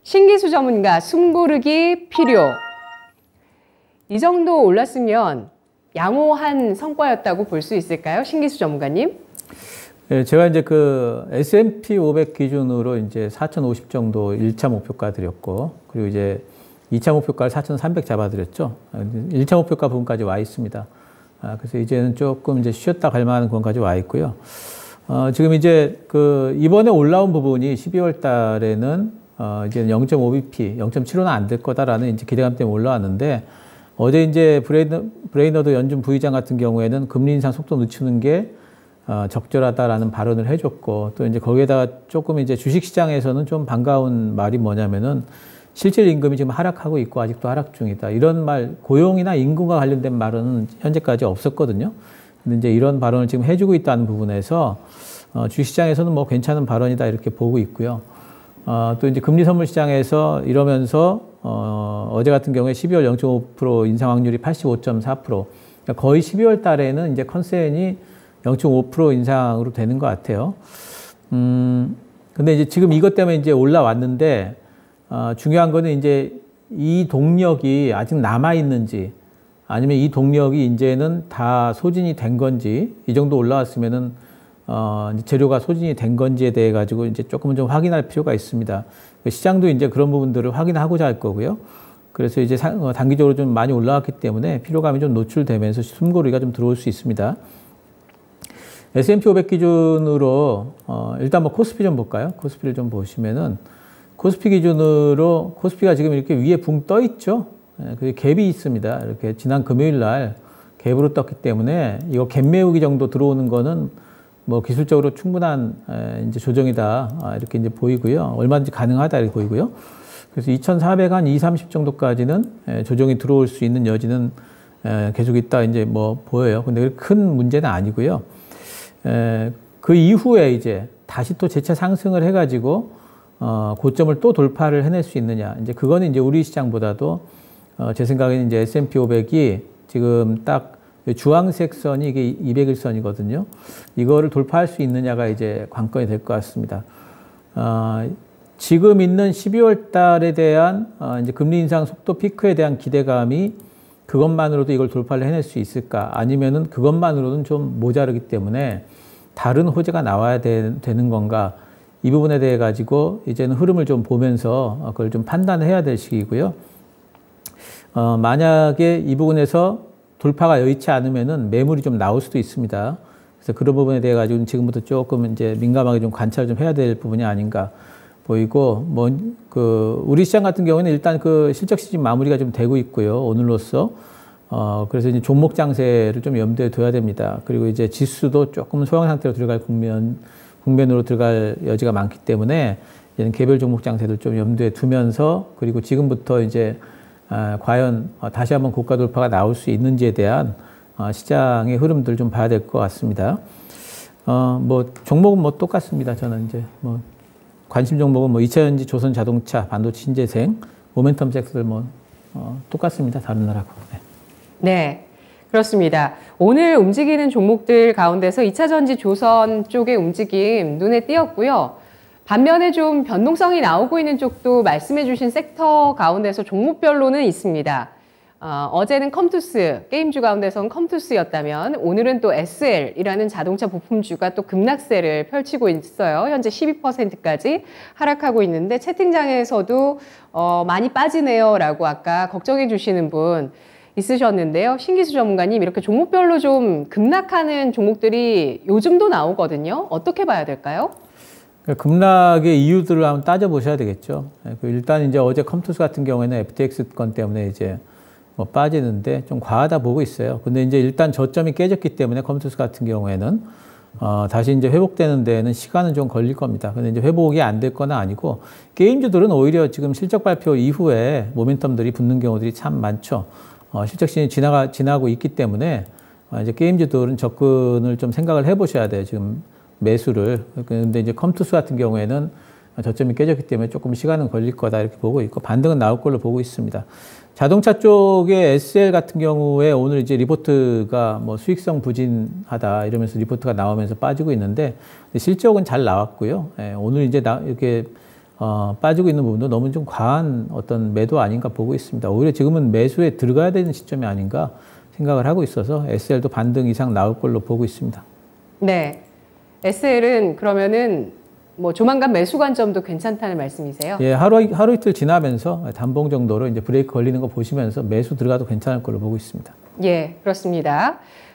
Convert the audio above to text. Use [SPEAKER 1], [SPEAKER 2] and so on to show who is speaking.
[SPEAKER 1] 신기수 전문가 숨 고르기 필요. 이 정도 올랐으면 양호한 성과였다고 볼 수 있을까요? 신기수 전문가님?
[SPEAKER 2] 네, 제가 이제 그 S&P 500 기준으로 이제 4,050 정도 1차 목표가 드렸고, 그리고 이제 2차 목표가를 4,300 잡아드렸죠. 1차 목표가 부분까지 와 있습니다. 그래서 이제는 조금 이제 쉬었다 갈 만한 구간까지 와 있고요. 지금 이제 그 이번에 올라온 부분이 12월 달에는 이제 0.5bp, 0.75는 안 될 거다라는 이제 기대감 때문에 올라왔는데, 어제 이제 브레이너드 연준 부의장 같은 경우에는 금리 인상 속도 늦추는 게 적절하다라는 발언을 해줬고, 또 이제 거기에다가 조금 이제 주식시장에서는 좀 반가운 말이 뭐냐면은 실질 임금이 지금 하락하고 있고 아직도 하락 중이다. 이런 말, 고용이나 임금과 관련된 말은 현재까지 없었거든요. 근데 이제 이런 발언을 지금 해주고 있다는 부분에서 주식시장에서는 뭐 괜찮은 발언이다 이렇게 보고 있고요. 또 이제 금리 선물 시장에서 이러면서 어제 같은 경우에 12월 0.5% 인상 확률이 85.4%. 그러니까 거의 12월 달에는 이제 컨센이 0.5% 인상으로 되는 것 같아요. 근데 이제 지금 이것 때문에 이제 올라왔는데, 중요한 거는 이제 이 동력이 아직 남아있는지, 아니면 이 동력이 이제는 다 소진이 된 건지, 이 정도 올라왔으면은, 재료가 소진이 된 건지에 대해 가지고 이제 조금은 좀 확인할 필요가 있습니다. 시장도 이제 그런 부분들을 확인하고자 할 거고요. 그래서 이제 단기적으로 좀 많이 올라왔기 때문에 피로감이 좀 노출되면서 숨고르기가 좀 들어올 수 있습니다. S&P 500 기준으로 일단 뭐 코스피 좀 볼까요? 코스피를 좀 보시면은 코스피 기준으로 코스피가 지금 이렇게 위에 붕 떠 있죠. 그 갭이 있습니다. 이렇게 지난 금요일 날 갭으로 떴기 때문에 이거 갭 메우기 정도 들어오는 거는 뭐 기술적으로 충분한 이제 조정이다 이렇게 이제 보이고요. 얼마든지 가능하다 이렇게 보이고요. 그래서 2,400 한 230 정도까지는 조정이 들어올 수 있는 여지는 계속 있다 이제 뭐 보여요. 근데 큰 문제는 아니고요. 그 이후에 이제 다시 또 재차 상승을 해가지고 고점을 또 돌파를 해낼 수 있느냐. 이제 그거는 이제 우리 시장보다도 제 생각에는 이제 S&P 500이 지금 딱 주황색 선이 이게 200일선이거든요. 이거를 돌파할 수 있느냐가 이제 관건이 될 것 같습니다. 지금 있는 12월 달에 대한 이제 금리 인상 속도 피크에 대한 기대감이 그것만으로도 이걸 돌파를 해낼 수 있을까? 아니면은 그것만으로는 좀 모자르기 때문에 다른 호재가 나와야 되는 건가? 이 부분에 대해 가지고 이제는 흐름을 좀 보면서 그걸 좀 판단해야 될 시기고요. 만약에 이 부분에서 돌파가 여의치 않으면은 매물이 좀 나올 수도 있습니다. 그래서 그런 부분에 대해 가지고 지금부터 조금 이제 민감하게 좀 관찰을 좀 해야 될 부분이 아닌가 보이고, 뭐, 우리 시장 같은 경우는 일단 그 실적 시즌 마무리가 좀 되고 있고요. 오늘로써. 그래서 이제 종목 장세를 좀 염두에 둬야 됩니다. 그리고 이제 지수도 조금 소강 상태로 들어갈 국면으로 들어갈 여지가 많기 때문에 이제는 개별 종목 장세를 좀 염두에 두면서, 그리고 지금부터 이제 과연 다시 한번 고가 돌파가 나올 수 있는지에 대한 시장의 흐름들을 좀 봐야 될 것 같습니다. 뭐 종목은 뭐 똑같습니다. 저는 이제 뭐 관심 종목은 뭐 2차전지, 조선자동차, 반도체, 신재생, 모멘텀 섹터들 뭐 똑같습니다. 다른 나라고. 네.
[SPEAKER 1] 네, 그렇습니다. 오늘 움직이는 종목들 가운데서 2차전지 조선 쪽의 움직임 눈에 띄었고요. 반면에 좀 변동성이 나오고 있는 쪽도 말씀해 주신 섹터 가운데서 종목별로는 있습니다. 어제는 컴투스, 게임주 가운데서는 컴투스였다면 오늘은 또 SL이라는 자동차 부품주가 또 급락세를 펼치고 있어요. 현재 12%까지 하락하고 있는데 채팅장에서도 많이 빠지네요 라고 아까 걱정해 주시는 분 있으셨는데요. 신기수 전문가님, 이렇게 종목별로 좀 급락하는 종목들이 요즘도 나오거든요. 어떻게 봐야 될까요?
[SPEAKER 2] 급락의 이유들을 한번 따져보셔야 되겠죠. 일단 이제 어제 컴투스 같은 경우에는 FTX 건 때문에 이제 뭐 빠지는데 좀 과하다 보고 있어요. 근데 이제 일단 저점이 깨졌기 때문에 컴투스 같은 경우에는 다시 이제 회복되는 데에는 시간은 좀 걸릴 겁니다. 근데 이제 회복이 안 될 건 아니고, 게임주들은 오히려 지금 실적 발표 이후에 모멘텀들이 붙는 경우들이 참 많죠. 실적 시즌이 지나고 있기 때문에 이제 게임주들은 접근을 좀 생각을 해보셔야 돼요. 지금 매수를. 근데 이제 컴투스 같은 경우에는 저점이 깨졌기 때문에 조금 시간은 걸릴 거다 이렇게 보고 있고, 반등은 나올 걸로 보고 있습니다. 자동차 쪽에 SL 같은 경우에 오늘 이제 리포트가 뭐 수익성 부진하다 이러면서 리포트가 나오면서 빠지고 있는데, 실적은 잘 나왔고요. 오늘 이제 이렇게 빠지고 있는 부분도 너무 좀 과한 어떤 매도 아닌가 보고 있습니다. 오히려 지금은 매수에 들어가야 되는 시점이 아닌가 생각을 하고 있어서 SL도 반등 이상 나올 걸로 보고 있습니다.
[SPEAKER 1] 네. SL은 그러면은 뭐 조만간 매수 관점도 괜찮다는 말씀이세요?
[SPEAKER 2] 예, 하루 이틀 지나면서 단봉 정도로 이제 브레이크 걸리는 거 보시면서 매수 들어가도 괜찮을 걸로 보고 있습니다.
[SPEAKER 1] 예, 그렇습니다.